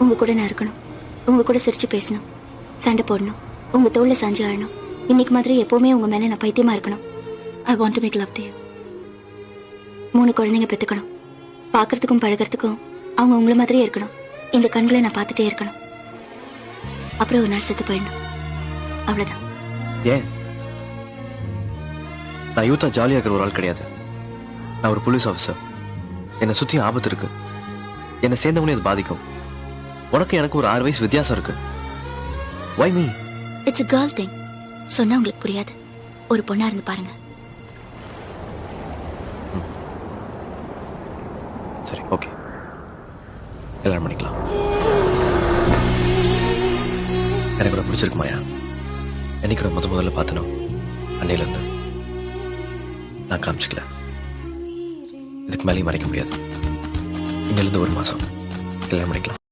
உங்க கூட நான் இருக்கணும், உங்க கூட சிரிச்சு பேசணும், சண்டை போடணும், உங்க தோல்ல சாஞ்சு ஆழணும். இன்னைக்கு மாதிரி எப்பவுமே உங்க மேல நான் பைத்தியமா இருக்கணும். I want to make love to you. 3 குழந்தைங்க பெத்துக்கணும். பார்க்கறதுக்கும் பழகிறதுக்கும் அவங்க உங்களை மாதிரியே இருக்கணும். இந்த கண்களை நான் பார்த்துட்டே இருக்கணும். அப்புறம் ஒரு நாள் செத்து போயிடணும். அவ்வளவுதான். ஏன்? நான் யூத்தா ஜாலியா இருக்கிற ஒரு ஆள் கிடையாது. நான் ஒரு போலீஸ் ஆஃபீஸர். என்னை சுத்தி ஆபத்து இருக்கு. என்னை சேர்ந்தவனே அது பாதிக்கும். உனக்கு எனக்கு ஒரு 6 வயசு வித்தியாசம் இருக்கு. Why me? It's a girl thing. சொன்னா உங்களுக்கு புரியாது. ஒரு பொண்ணா இருந்து பாருங்க. சரி, ஓகே, கல்யாணம் பண்ணிக்கலாம். எனக்கு கூட பிடிச்சிருக்கு மாயா. என்னைக்கு கூட முதல்ல பார்த்தனும் அன்னையில இருந்து நான் காமிச்சிக்கல. இதுக்கு மேலேயும் மறைக்க முடியாது. இன்னிலிருந்து 1 மாசம் கல்யாணம் பண்ணிக்கலாம்.